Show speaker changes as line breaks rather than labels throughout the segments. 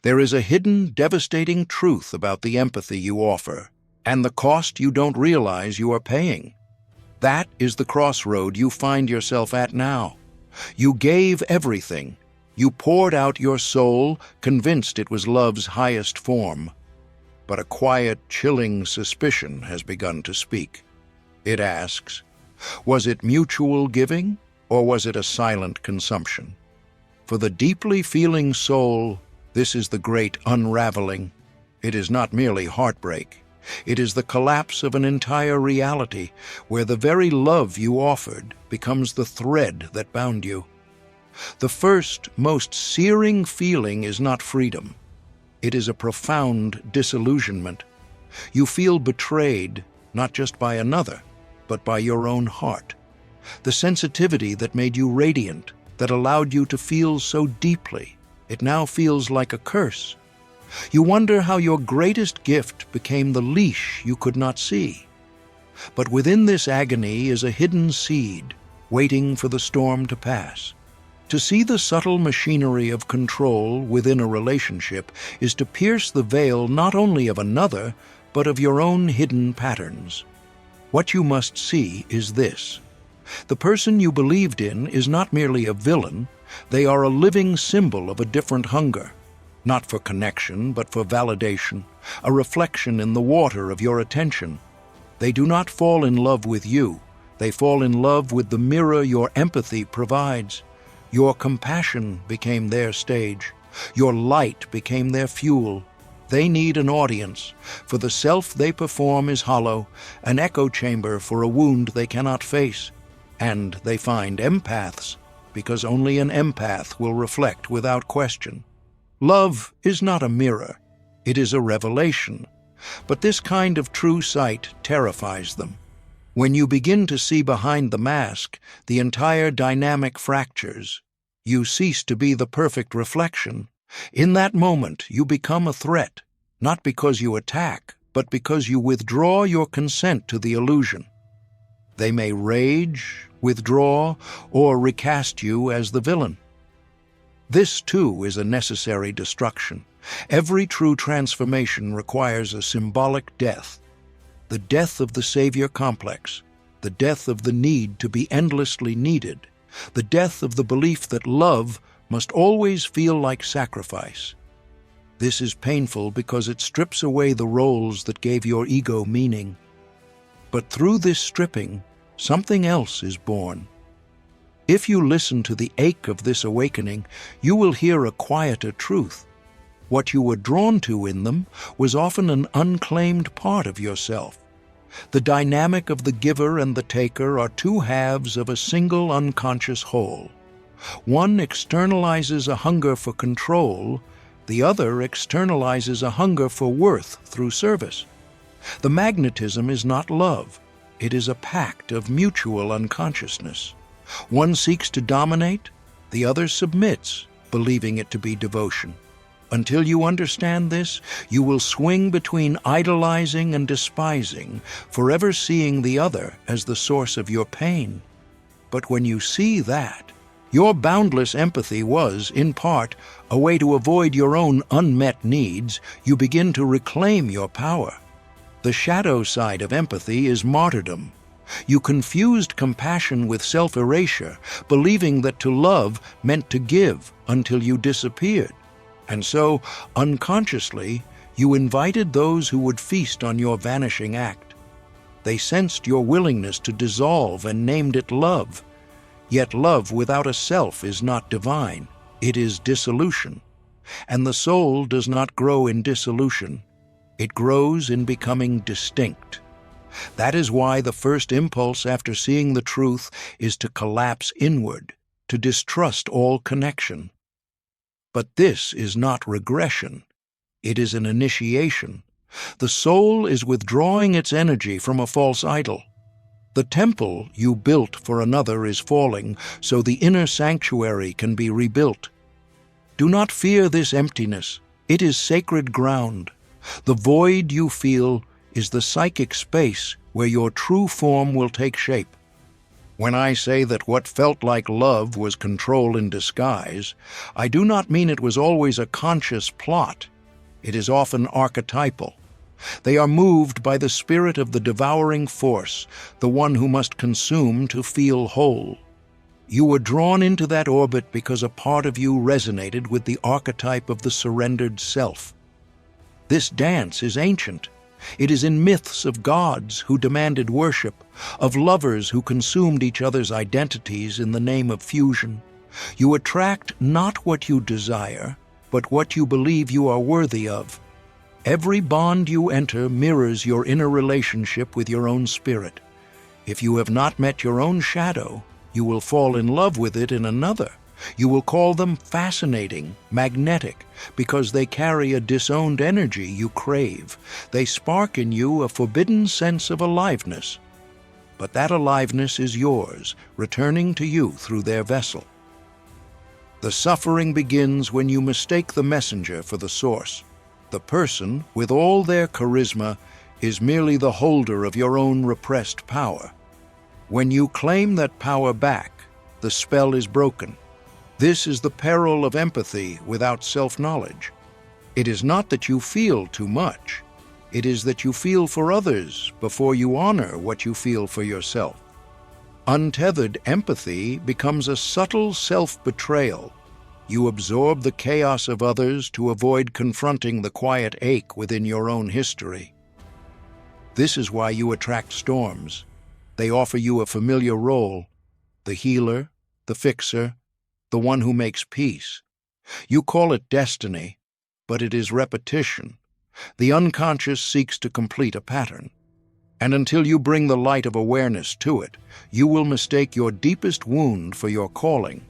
There is a hidden, devastating truth about the empathy you offer, and the cost you don't realize you are paying. That is the crossroad you find yourself at now. You gave everything. You poured out your soul, convinced it was love's highest form. But a quiet, chilling suspicion has begun to speak. It asks, was it mutual giving, or was it a silent consumption? For the deeply feeling soul, this is the great unraveling. It is not merely heartbreak. It is the collapse of an entire reality, where the very love you offered becomes the thread that bound you. The first, most searing feeling is not freedom. It is a profound disillusionment. You feel betrayed, not just by another, but by your own heart. The sensitivity that made you radiant, that allowed you to feel so deeply, it now feels like a curse. You wonder how your greatest gift became the leash you could not see. But within this agony is a hidden seed, waiting for the storm to pass. To see the subtle machinery of control within a relationship is to pierce the veil not only of another, but of your own hidden patterns. What you must see is this. The person you believed in is not merely a villain, they are a living symbol of a different hunger. Not for connection, but for validation, a reflection in the water of your attention. They do not fall in love with you, they fall in love with the mirror your empathy provides. Your compassion became their stage. Your light became their fuel. They need an audience, for the self they perform is hollow, an echo chamber for a wound they cannot face. And they find empaths, because only an empath will reflect without question. Love is not a mirror, it is a revelation. But this kind of true sight terrifies them. When you begin to see behind the mask, the entire dynamic fractures. You cease to be the perfect reflection. In that moment, you become a threat, not because you attack, but because you withdraw your consent to the illusion. They may rage, withdraw, or recast you as the villain. This, too, is a necessary destruction. Every true transformation requires a symbolic death. The death of the savior complex, the death of the need to be endlessly needed, the death of the belief that love must always feel like sacrifice. This is painful because it strips away the roles that gave your ego meaning. But through this stripping, something else is born. If you listen to the ache of this awakening, you will hear a quieter truth. What you were drawn to in them was often an unclaimed part of yourself. The dynamic of the giver and the taker are two halves of a single unconscious whole. One externalizes a hunger for control, the other externalizes a hunger for worth through service. The magnetism is not love, it is a pact of mutual unconsciousness. One seeks to dominate, the other submits, believing it to be devotion. Until you understand this, you will swing between idolizing and despising, forever seeing the other as the source of your pain. But when you see that, your boundless empathy was, in part, a way to avoid your own unmet needs, you begin to reclaim your power. The shadow side of empathy is martyrdom. You confused compassion with self-erasure, believing that to love meant to give until you disappeared. And so, unconsciously, you invited those who would feast on your vanishing act. They sensed your willingness to dissolve and named it love. Yet love without a self is not divine, it is dissolution. And the soul does not grow in dissolution, it grows in becoming distinct. That is why the first impulse after seeing the truth is to collapse inward, to distrust all connection. But this is not regression. It is an initiation. The soul is withdrawing its energy from a false idol. The temple you built for another is falling, so the inner sanctuary can be rebuilt. Do not fear this emptiness. It is sacred ground. The void you feel is the psychic space where your true form will take shape. When I say that what felt like love was control in disguise, I do not mean it was always a conscious plot. It is often archetypal. They are moved by the spirit of the devouring force, the one who must consume to feel whole. You were drawn into that orbit because a part of you resonated with the archetype of the surrendered self. This dance is ancient. It is in myths of gods who demanded worship, of lovers who consumed each other's identities in the name of fusion. You attract not what you desire, but what you believe you are worthy of. Every bond you enter mirrors your inner relationship with your own spirit. If you have not met your own shadow, you will fall in love with it in another. You will call them fascinating, magnetic, because they carry a disowned energy you crave. They spark in you a forbidden sense of aliveness. But that aliveness is yours, returning to you through their vessel. The suffering begins when you mistake the messenger for the source. The person, with all their charisma, is merely the holder of your own repressed power. When you claim that power back, the spell is broken. This is the peril of empathy without self-knowledge. It is not that you feel too much. It is that you feel for others before you honor what you feel for yourself. Untethered empathy becomes a subtle self-betrayal. You absorb the chaos of others to avoid confronting the quiet ache within your own history. This is why you attract storms. They offer you a familiar role: the healer, the fixer, the one who makes peace. You call it destiny, but it is repetition. The unconscious seeks to complete a pattern. And until you bring the light of awareness to it, you will mistake your deepest wound for your calling.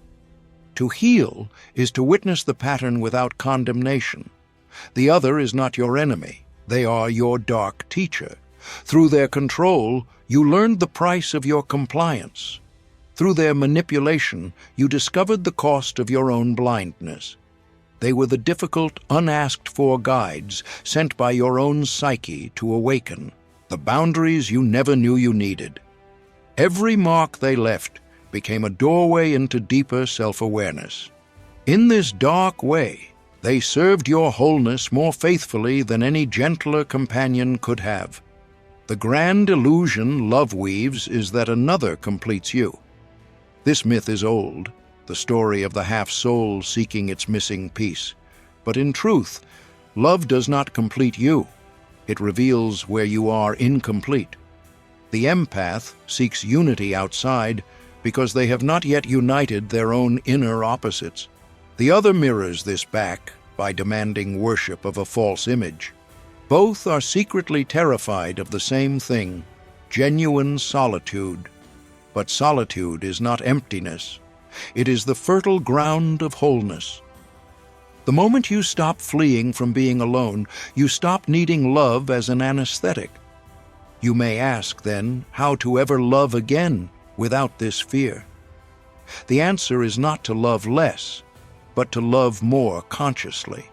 To heal is to witness the pattern without condemnation. The other is not your enemy. They are your dark teacher. Through their control, you learned the price of your compliance. Through their manipulation, you discovered the cost of your own blindness. They were the difficult, unasked-for guides sent by your own psyche to awaken the boundaries you never knew you needed. Every mark they left became a doorway into deeper self-awareness. In this dark way, they served your wholeness more faithfully than any gentler companion could have. The grand illusion love weaves is that another completes you. This myth is old, the story of the half-soul seeking its missing piece. But in truth, love does not complete you. It reveals where you are incomplete. The empath seeks unity outside because they have not yet united their own inner opposites. The other mirrors this back by demanding worship of a false image. Both are secretly terrified of the same thing: genuine solitude. But solitude is not emptiness. It is the fertile ground of wholeness. The moment you stop fleeing from being alone, you stop needing love as an anesthetic. You may ask, then, how to ever love again without this fear. The answer is not to love less, but to love more consciously.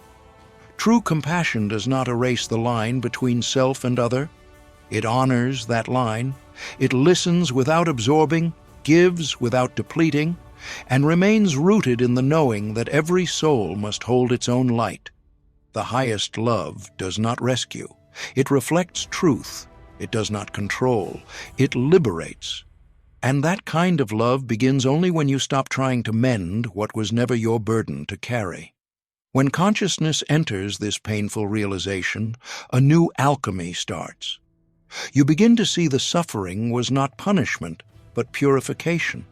True compassion does not erase the line between self and other. It honors that line. It listens without absorbing, gives without depleting, and remains rooted in the knowing that every soul must hold its own light. The highest love does not rescue. It reflects truth. It does not control. It liberates. And that kind of love begins only when you stop trying to mend what was never your burden to carry. When consciousness enters this painful realization, a new alchemy starts. You begin to see the suffering was not punishment, but purification.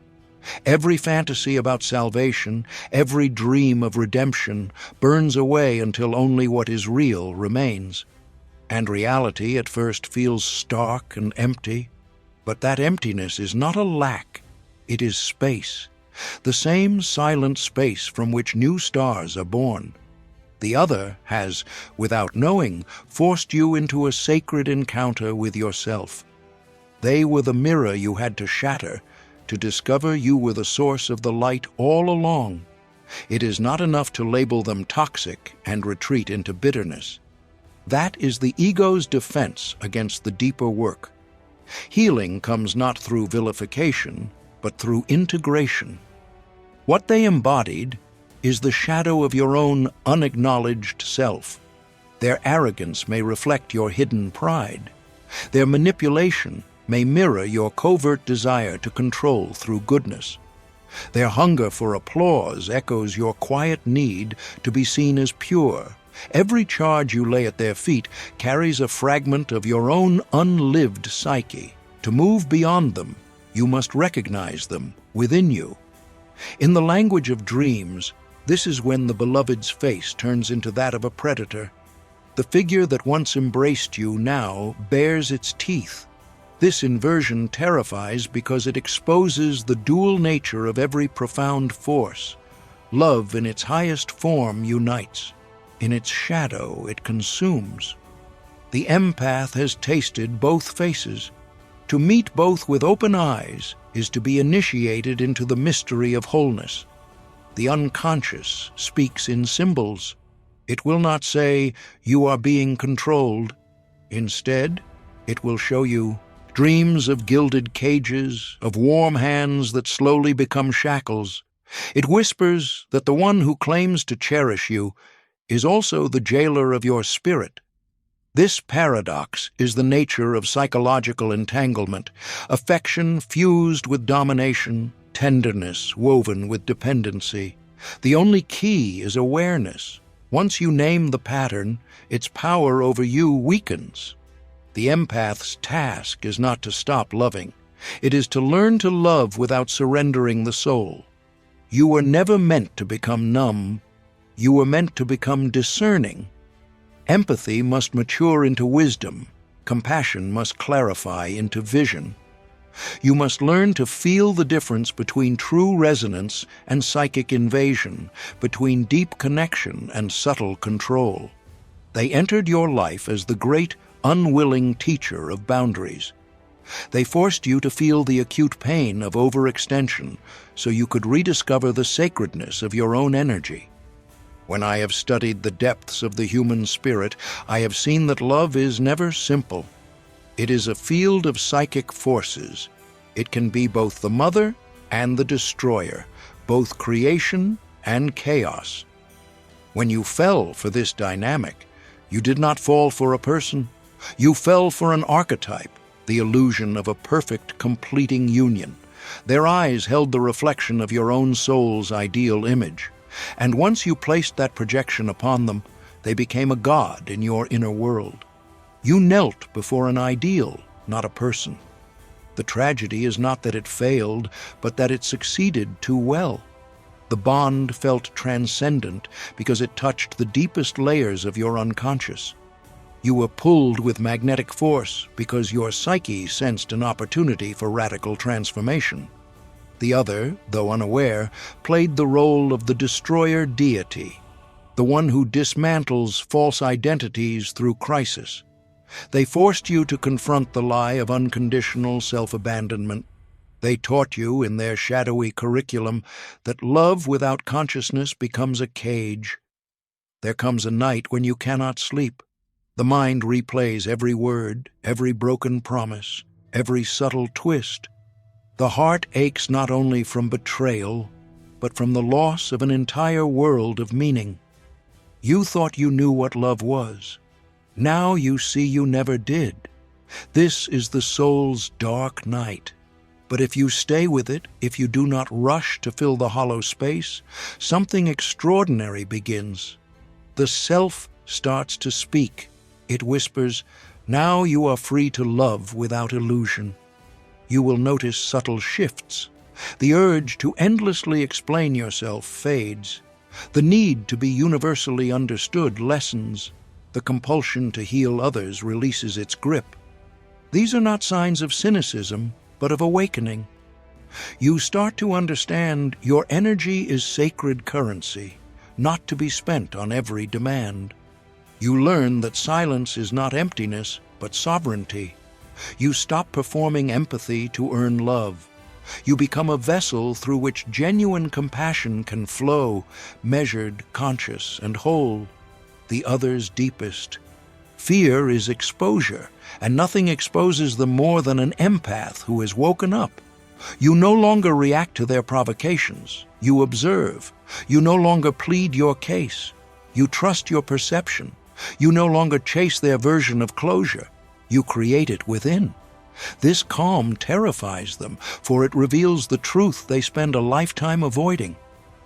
Every fantasy about salvation, every dream of redemption burns away until only what is real remains. And reality at first feels stark and empty, but that emptiness is not a lack, it is space, the same silent space from which new stars are born. The other has, without knowing, forced you into a sacred encounter with yourself. They were the mirror you had to shatter to discover you were the source of the light all along. It is not enough to label them toxic and retreat into bitterness. That is the ego's defense against the deeper work. Healing comes not through vilification, but through integration. What they embodied is the shadow of your own unacknowledged self. Their arrogance may reflect your hidden pride. Their manipulation may mirror your covert desire to control through goodness. Their hunger for applause echoes your quiet need to be seen as pure. Every charge you lay at their feet carries a fragment of your own unlived psyche. To move beyond them, you must recognize them within you. In the language of dreams, this is when the beloved's face turns into that of a predator. The figure that once embraced you now bares its teeth. This inversion terrifies because it exposes the dual nature of every profound force. Love in its highest form unites. In its shadow, it consumes. The empath has tasted both faces. To meet both with open eyes is to be initiated into the mystery of wholeness. The unconscious speaks in symbols. It will not say, "You are being controlled." Instead, it will show you dreams of gilded cages, of warm hands that slowly become shackles. It whispers that the one who claims to cherish you is also the jailer of your spirit. This paradox is the nature of psychological entanglement, affection fused with domination, tenderness woven with dependency. The only key is awareness. Once you name the pattern, its power over you weakens. The empath's task is not to stop loving. It is to learn to love without surrendering the soul. You were never meant to become numb. You were meant to become discerning. Empathy must mature into wisdom. Compassion must clarify into vision. You must learn to feel the difference between true resonance and psychic invasion, between deep connection and subtle control. They entered your life as the great, unwilling teacher of boundaries. They forced you to feel the acute pain of overextension so you could rediscover the sacredness of your own energy. When I have studied the depths of the human spirit, I have seen that love is never simple. It is a field of psychic forces. It can be both the mother and the destroyer, both creation and chaos. When you fell for this dynamic, you did not fall for a person. You fell for an archetype, the illusion of a perfect, completing union. Their eyes held the reflection of your own soul's ideal image. And once you placed that projection upon them, they became a god in your inner world. You knelt before an ideal, not a person. The tragedy is not that it failed, but that it succeeded too well. The bond felt transcendent because it touched the deepest layers of your unconscious. You were pulled with magnetic force because your psyche sensed an opportunity for radical transformation. The other, though unaware, played the role of the destroyer deity, the one who dismantles false identities through crisis. They forced you to confront the lie of unconditional self-abandonment. They taught you in their shadowy curriculum that love without consciousness becomes a cage. There comes a night when you cannot sleep. The mind replays every word, every broken promise, every subtle twist. The heart aches not only from betrayal, but from the loss of an entire world of meaning. You thought you knew what love was. Now you see you never did. This is the soul's dark night. But if you stay with it, if you do not rush to fill the hollow space, something extraordinary begins. The self starts to speak. It whispers, "Now you are free to love without illusion." You will notice subtle shifts. The urge to endlessly explain yourself fades. The need to be universally understood lessens. The compulsion to heal others releases its grip. These are not signs of cynicism, but of awakening. You start to understand your energy is sacred currency, not to be spent on every demand. You learn that silence is not emptiness, but sovereignty. You stop performing empathy to earn love. You become a vessel through which genuine compassion can flow, measured, conscious, and whole. The other's deepest. Fear is exposure, and nothing exposes them more than an empath who has woken up. You no longer react to their provocations. You observe. You no longer plead your case. You trust your perception. You no longer chase their version of closure. You create it within. This calm terrifies them, for it reveals the truth they spend a lifetime avoiding.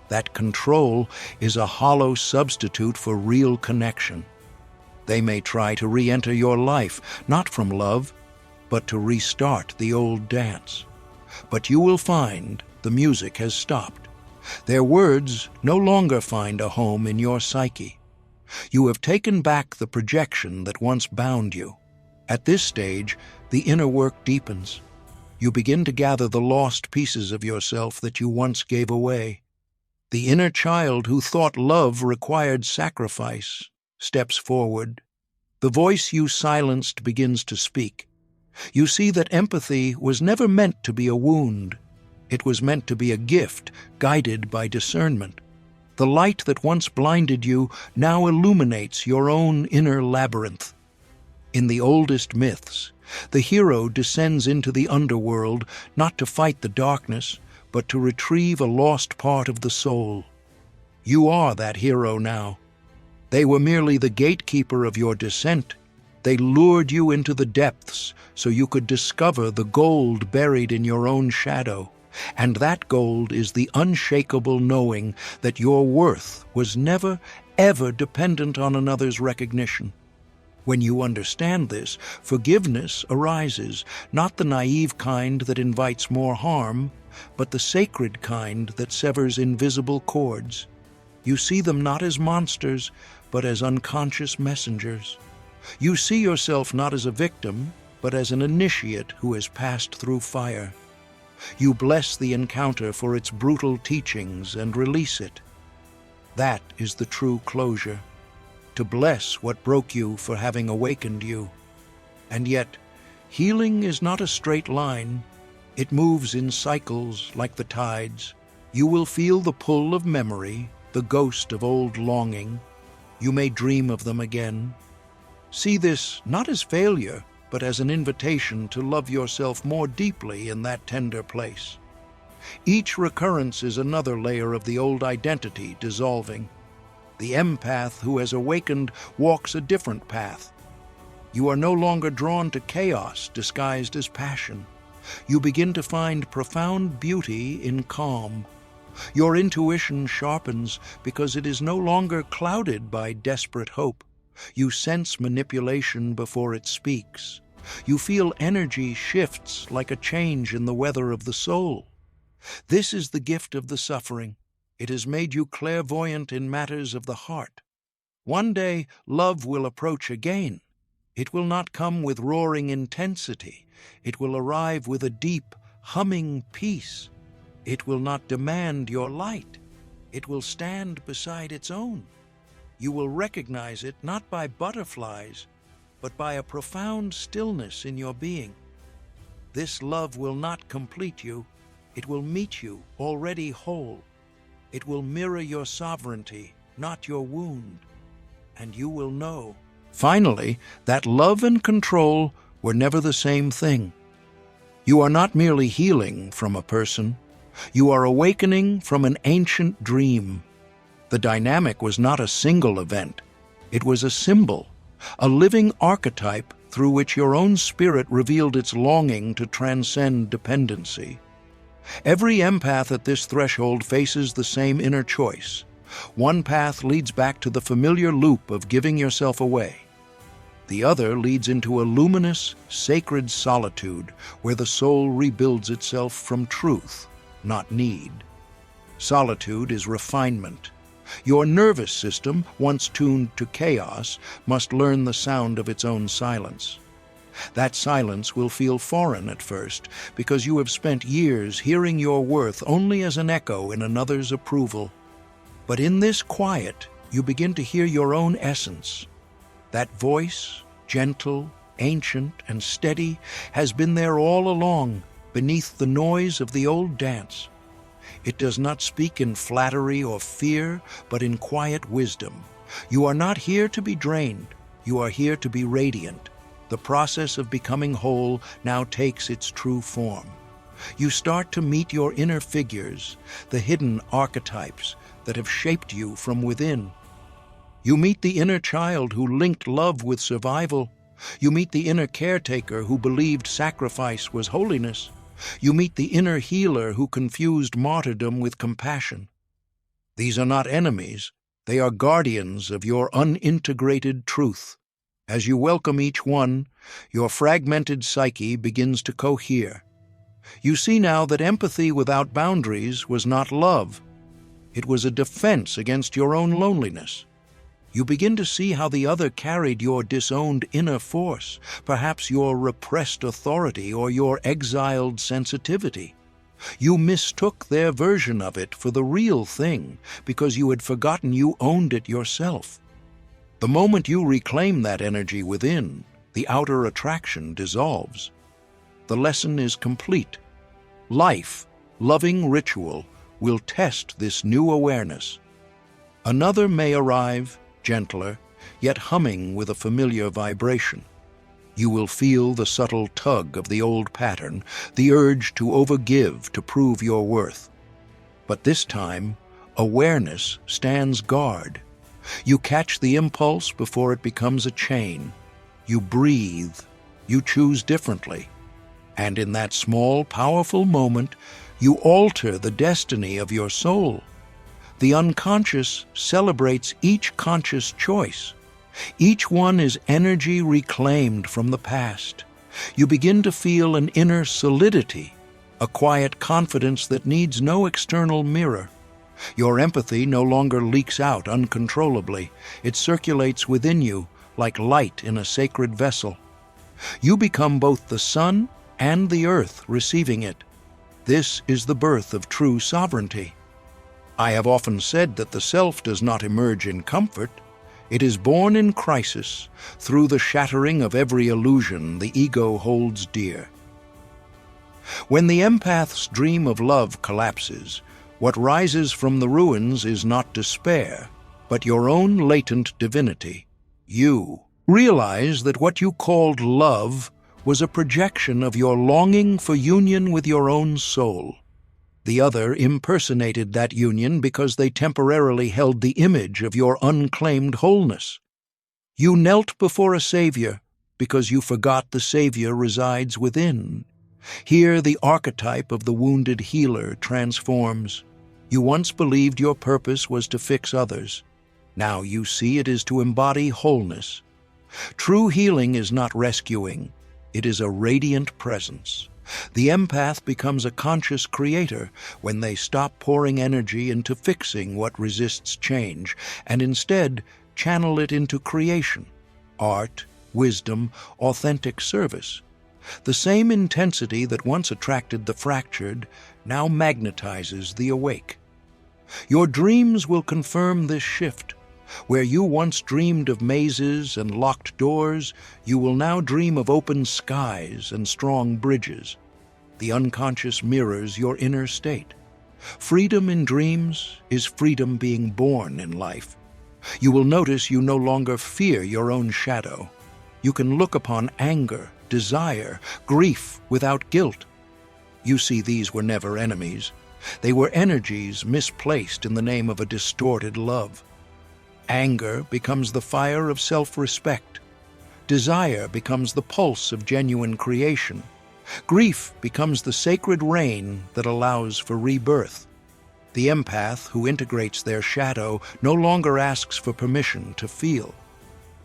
That control is a hollow substitute for real connection. They may try to re-enter your life, not from love, but to restart the old dance. But you will find the music has stopped. Their words no longer find a home in your psyche. You have taken back the projection that once bound you. At this stage, the inner work deepens. You begin to gather the lost pieces of yourself that you once gave away. The inner child who thought love required sacrifice steps forward. The voice you silenced begins to speak. You see that empathy was never meant to be a wound. It was meant to be a gift, guided by discernment. The light that once blinded you now illuminates your own inner labyrinth. In the oldest myths, the hero descends into the underworld not to fight the darkness, but to retrieve a lost part of the soul. You are that hero now. They were merely the gatekeeper of your descent. They lured you into the depths so you could discover the gold buried in your own shadow. And that gold is the unshakable knowing that your worth was never, ever dependent on another's recognition. When you understand this, forgiveness arises, not the naive kind that invites more harm, but the sacred kind that severs invisible cords. You see them not as monsters, but as unconscious messengers. You see yourself not as a victim, but as an initiate who has passed through fire. You bless the encounter for its brutal teachings and release it. That is the true closure, to bless what broke you for having awakened you. And yet, healing is not a straight line. It moves in cycles like the tides. You will feel the pull of memory, the ghost of old longing. You may dream of them again. See this not as failure, but as an invitation to love yourself more deeply in that tender place. Each recurrence is another layer of the old identity dissolving. The empath who has awakened walks a different path. You are no longer drawn to chaos disguised as passion. You begin to find profound beauty in calm. Your intuition sharpens because it is no longer clouded by desperate hope. You sense manipulation before it speaks. You feel energy shifts like a change in the weather of the soul. This is the gift of the suffering. It has made you clairvoyant in matters of the heart. One day, love will approach again. It will not come with roaring intensity. It will arrive with a deep, humming peace. It will not demand your light. It will stand beside its own. You will recognize it not by butterflies, but by a profound stillness in your being. This love will not complete you. It will meet you already whole. It will mirror your sovereignty, not your wound. And you will know, finally, that love and control were never the same thing. You are not merely healing from a person. You are awakening from an ancient dream. The dynamic was not a single event. It was a symbol, a living archetype through which your own spirit revealed its longing to transcend dependency. Every empath at this threshold faces the same inner choice. One path leads back to the familiar loop of giving yourself away. The other leads into a luminous, sacred solitude where the soul rebuilds itself from truth, not need. Solitude is refinement. Your nervous system, once tuned to chaos, must learn the sound of its own silence. That silence will feel foreign at first because you have spent years hearing your worth only as an echo in another's approval. But in this quiet, you begin to hear your own essence. That voice, gentle, ancient, and steady, has been there all along, beneath the noise of the old dance. It does not speak in flattery or fear, but in quiet wisdom. You are not here to be drained. You are here to be radiant. The process of becoming whole now takes its true form. You start to meet your inner figures, the hidden archetypes that have shaped you from within. You meet the inner child who linked love with survival. You meet the inner caretaker who believed sacrifice was holiness. You meet the inner healer who confused martyrdom with compassion. These are not enemies. They are guardians of your unintegrated truth. As you welcome each one, your fragmented psyche begins to cohere. You see now that empathy without boundaries was not love. It was a defense against your own loneliness. You begin to see how the other carried your disowned inner force, perhaps your repressed authority or your exiled sensitivity. You mistook their version of it for the real thing because you had forgotten you owned it yourself. The moment you reclaim that energy within, the outer attraction dissolves. The lesson is complete. Life, loving ritual, will test this new awareness. Another may arrive, gentler, yet humming with a familiar vibration. You will feel the subtle tug of the old pattern, the urge to overgive to prove your worth. But this time, awareness stands guard. You catch the impulse before it becomes a chain. You breathe. You choose differently. And in that small, powerful moment, you alter the destiny of your soul. The unconscious celebrates each conscious choice. Each one is energy reclaimed from the past. You begin to feel an inner solidity, a quiet confidence that needs no external mirror. Your empathy no longer leaks out uncontrollably. It circulates within you like light in a sacred vessel. You become both the sun and the earth receiving it. This is the birth of true sovereignty. I have often said that the self does not emerge in comfort. It is born in crisis, through the shattering of every illusion the ego holds dear. When the empath's dream of love collapses, what rises from the ruins is not despair, but your own latent divinity. You realize that what you called love was a projection of your longing for union with your own soul. The other impersonated that union because they temporarily held the image of your unclaimed wholeness. You knelt before a savior because you forgot the savior resides within. Here the archetype of the wounded healer transforms. You once believed your purpose was to fix others. Now you see it is to embody wholeness. True healing is not rescuing. It is a radiant presence. The empath becomes a conscious creator when they stop pouring energy into fixing what resists change and instead channel it into creation, art, wisdom, authentic service. The same intensity that once attracted the fractured now magnetizes the awake. Your dreams will confirm this shift. Where you once dreamed of mazes and locked doors, you will now dream of open skies and strong bridges. The unconscious mirrors your inner state. Freedom in dreams is freedom being born in life. You will notice you no longer fear your own shadow. You can look upon anger, desire, grief without guilt. You see these were never enemies. They were energies misplaced in the name of a distorted love. Anger becomes the fire of self-respect. Desire becomes the pulse of genuine creation. Grief becomes the sacred rain that allows for rebirth. The empath who integrates their shadow no longer asks for permission to feel.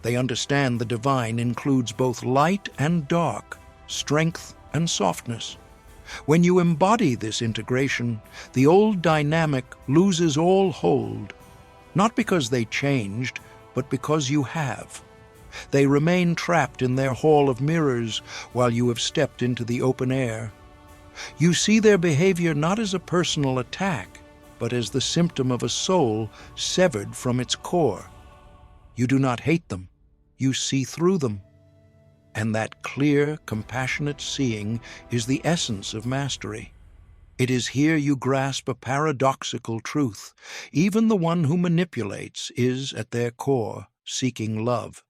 They understand the divine includes both light and dark, strength and softness. When you embody this integration, the old dynamic loses all hold. Not because they changed, but because you have. They remain trapped in their hall of mirrors while you have stepped into the open air. You see their behavior not as a personal attack, but as the symptom of a soul severed from its core. You do not hate them, you see through them. And that clear, compassionate seeing is the essence of mastery. It is here you grasp a paradoxical truth. Even the one who manipulates is, at their core, seeking love.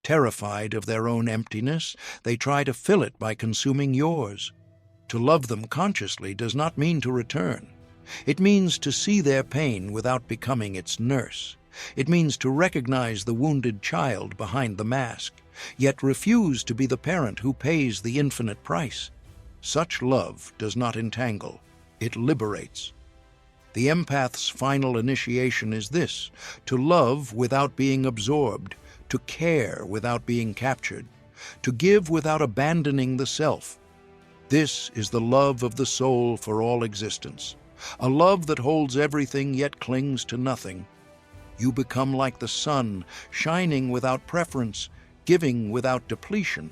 Terrified of their own emptiness, they try to fill it by consuming yours. To love them consciously does not mean to return. It means to see their pain without becoming its nurse. It means to recognize the wounded child behind the mask, yet refuse to be the parent who pays the infinite price. Such love does not entangle, it liberates. The empath's final initiation is this: to love without being absorbed, to care without being captured, to give without abandoning the self. This is the love of the soul for all existence, a love that holds everything yet clings to nothing. You become like the sun, shining without preference, giving without depletion.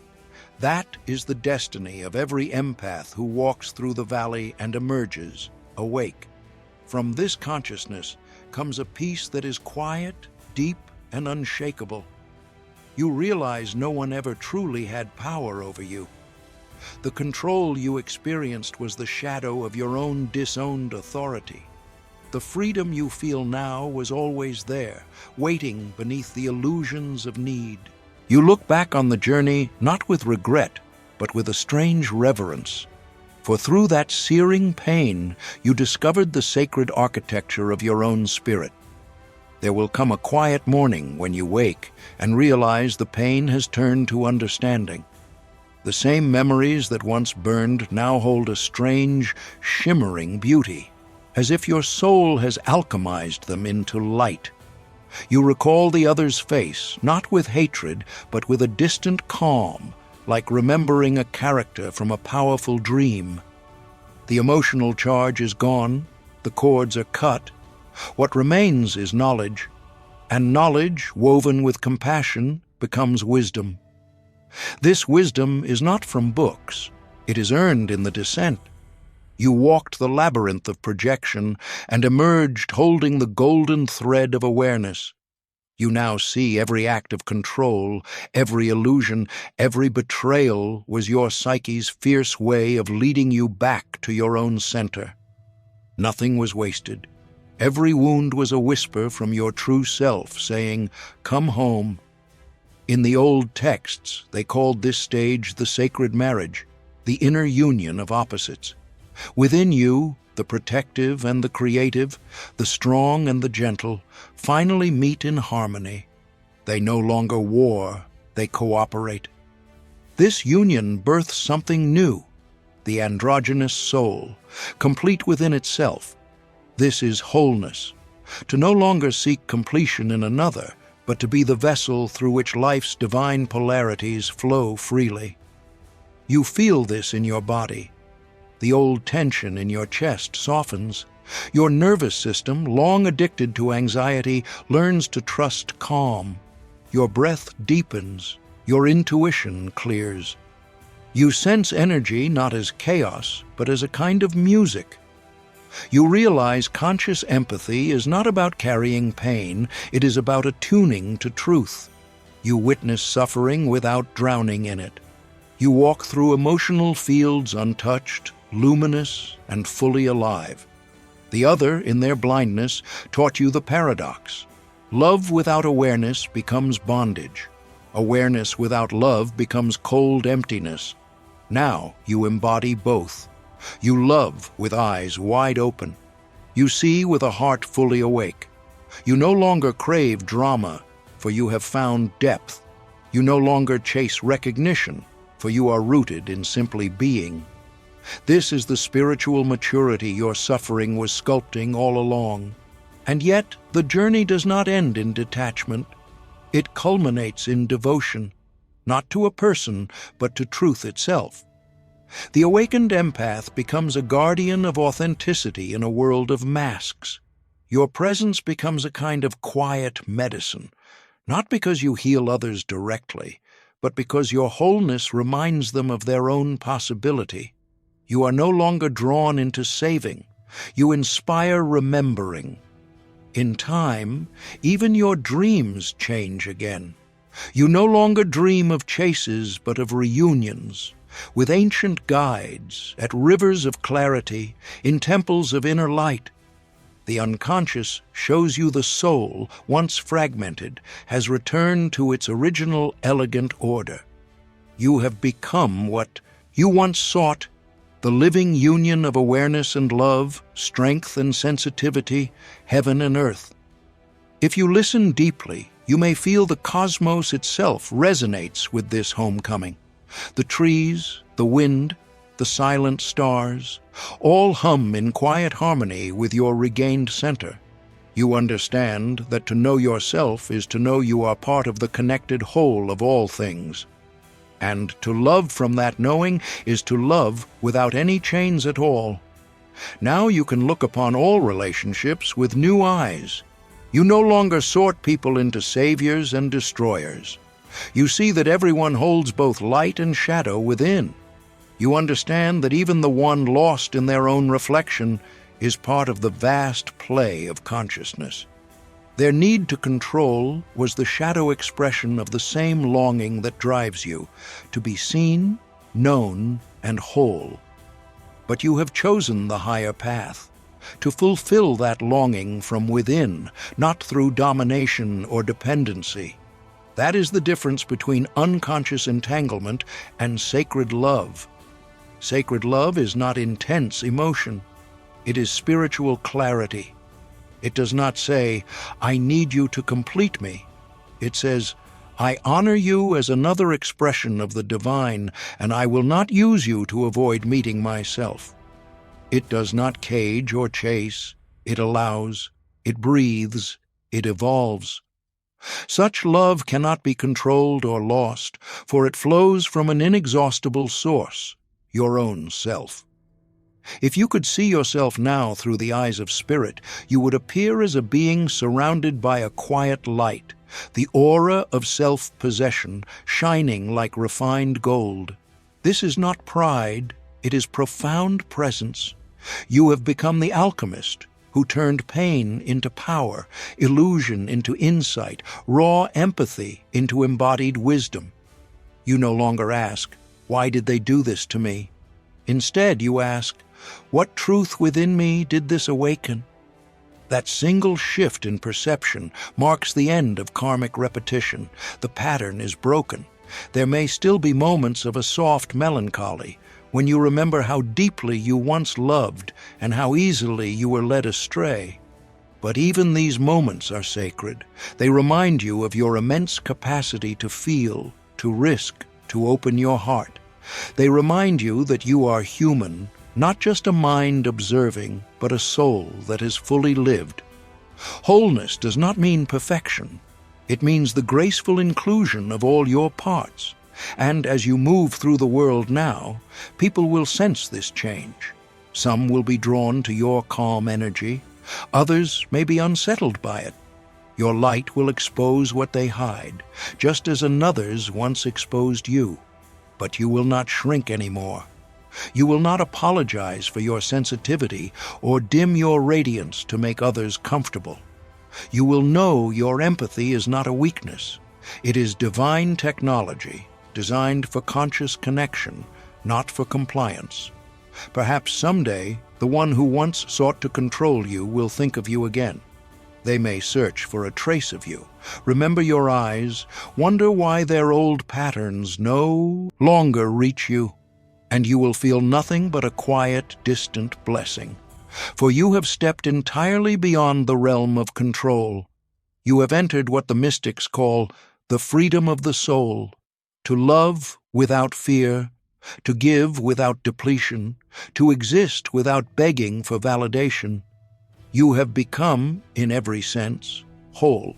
That is the destiny of every empath who walks through the valley and emerges awake. From this consciousness comes a peace that is quiet, deep, and unshakable. You realize no one ever truly had power over you. The control you experienced was the shadow of your own disowned authority. The freedom you feel now was always there, waiting beneath the illusions of need. You look back on the journey not with regret, but with a strange reverence. For through that searing pain, you discovered the sacred architecture of your own spirit. There will come a quiet morning when you wake and realize the pain has turned to understanding. The same memories that once burned now hold a strange, shimmering beauty, as if your soul has alchemized them into light. You recall the other's face, not with hatred, but with a distant calm, like remembering a character from a powerful dream. The emotional charge is gone, the cords are cut. What remains is knowledge, and knowledge, woven with compassion, becomes wisdom. This wisdom is not from books, it is earned in the descent. You walked the labyrinth of projection and emerged holding the golden thread of awareness. You now see every act of control, every illusion, every betrayal was your psyche's fierce way of leading you back to your own center. Nothing was wasted. Every wound was a whisper from your true self saying, "Come home." In the old texts, they called this stage the sacred marriage, the inner union of opposites. Within you, the protective and the creative, the strong and the gentle, finally meet in harmony. They no longer war, they cooperate. This union births something new, the androgynous soul, complete within itself. This is wholeness, to no longer seek completion in another, but to be the vessel through which life's divine polarities flow freely. You feel this in your body. The old tension in your chest softens. Your nervous system, long addicted to anxiety, learns to trust calm. Your breath deepens. Your intuition clears. You sense energy not as chaos, but as a kind of music. You realize conscious empathy is not about carrying pain, it is about attuning to truth. You witness suffering without drowning in it. You walk through emotional fields untouched, luminous, and fully alive. The other, in their blindness, taught you the paradox. Love without awareness becomes bondage. Awareness without love becomes cold emptiness. Now you embody both. You love with eyes wide open. You see with a heart fully awake. You no longer crave drama, for you have found depth. You no longer chase recognition, for you are rooted in simply being. This is the spiritual maturity your suffering was sculpting all along. And yet, the journey does not end in detachment. It culminates in devotion, not to a person, but to truth itself. The awakened empath becomes a guardian of authenticity in a world of masks. Your presence becomes a kind of quiet medicine, not because you heal others directly, but because your wholeness reminds them of their own possibility. You are no longer drawn into saving. You inspire remembering. In time, even your dreams change again. You no longer dream of chases, but of reunions, with ancient guides, at rivers of clarity, in temples of inner light. The unconscious shows you the soul, once fragmented, has returned to its original elegant order. You have become what you once sought, the living union of awareness and love, strength and sensitivity, heaven and earth. If you listen deeply, you may feel the cosmos itself resonates with this homecoming. The trees, the wind, the silent stars, all hum in quiet harmony with your regained center. You understand that to know yourself is to know you are part of the connected whole of all things. And to love from that knowing is to love without any chains at all. Now you can look upon all relationships with new eyes. You no longer sort people into saviors and destroyers. You see that everyone holds both light and shadow within. You understand that even the one lost in their own reflection is part of the vast play of consciousness. Their need to control was the shadow expression of the same longing that drives you, to be seen, known, and whole. But you have chosen the higher path, to fulfill that longing from within, not through domination or dependency. That is the difference between unconscious entanglement and sacred love. Sacred love is not intense emotion. It is spiritual clarity. It does not say, "I need you to complete me." It says, "I honor you as another expression of the divine, and I will not use you to avoid meeting myself." It does not cage or chase. It allows. It breathes. It evolves. Such love cannot be controlled or lost, for it flows from an inexhaustible source, your own self. If you could see yourself now through the eyes of spirit, you would appear as a being surrounded by a quiet light, the aura of self-possession shining like refined gold. This is not pride, it is profound presence. You have become the alchemist who turned pain into power, illusion into insight, raw empathy into embodied wisdom. You no longer ask, "Why did they do this to me?" Instead, you ask, "What truth within me did this awaken?" That single shift in perception marks the end of karmic repetition. The pattern is broken. There may still be moments of a soft melancholy, when you remember how deeply you once loved and how easily you were led astray. But even these moments are sacred. They remind you of your immense capacity to feel, to risk, to open your heart. They remind you that you are human, not just a mind observing, but a soul that is fully lived. Wholeness does not mean perfection. It means the graceful inclusion of all your parts. And as you move through the world now, people will sense this change. Some will be drawn to your calm energy. Others may be unsettled by it. Your light will expose what they hide, just as another's once exposed you. But you will not shrink anymore. You will not apologize for your sensitivity or dim your radiance to make others comfortable. You will know your empathy is not a weakness. It is divine technology, designed for conscious connection, not for compliance. Perhaps someday, the one who once sought to control you will think of you again. They may search for a trace of you, remember your eyes, wonder why their old patterns no longer reach you, and you will feel nothing but a quiet, distant blessing. For you have stepped entirely beyond the realm of control. You have entered what the mystics call the freedom of the soul, to love without fear, to give without depletion, to exist without begging for validation. You have become, in every sense, whole.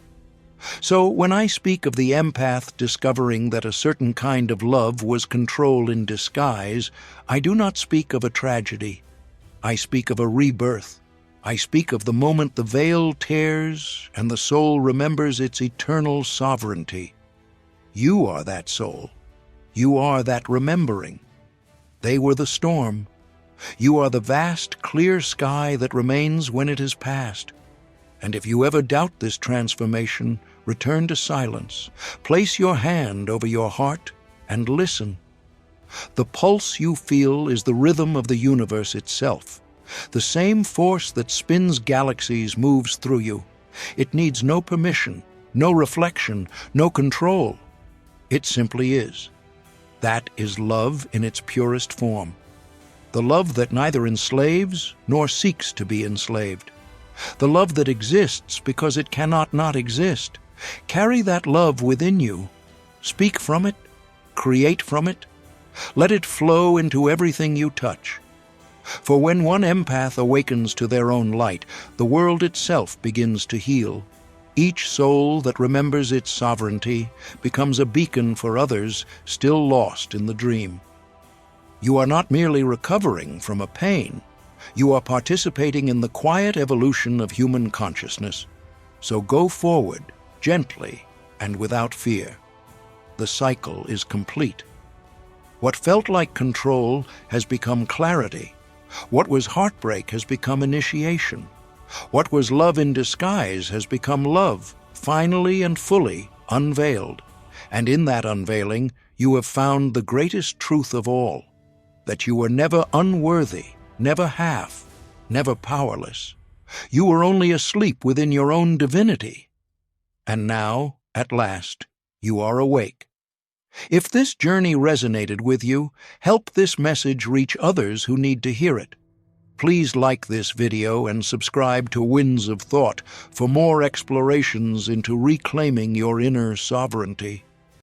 So when I speak of the empath discovering that a certain kind of love was control in disguise, I do not speak of a tragedy. I speak of a rebirth. I speak of the moment the veil tears and the soul remembers its eternal sovereignty. You are that soul. You are that remembering. They were the storm. You are the vast, clear sky that remains when it is past. And if you ever doubt this transformation, return to silence. Place your hand over your heart and listen. The pulse you feel is the rhythm of the universe itself. The same force that spins galaxies moves through you. It needs no permission, no reflection, no control. It simply is. That is love in its purest form. the love that neither enslaves nor seeks to be enslaved, the love that exists because it cannot not exist. Carry that love within you. Speak from it, create from it. Let it flow into everything you touch. For when one empath awakens to their own light, the world itself begins to heal. Each soul that remembers its sovereignty becomes a beacon for others still lost in the dream. You are not merely recovering from a pain, you are participating in the quiet evolution of human consciousness. So go forward, gently and without fear. The cycle is complete. What felt like control has become clarity. What was heartbreak has become initiation. What was love in disguise has become love, finally and fully unveiled. And in that unveiling, you have found the greatest truth of all, that you were never unworthy, never half, never powerless. You were only asleep within your own divinity. And now, at last, you are awake. If this journey resonated with you, help this message reach others who need to hear it. Please like this video and subscribe to Winds of Thought for more explorations into reclaiming your inner sovereignty.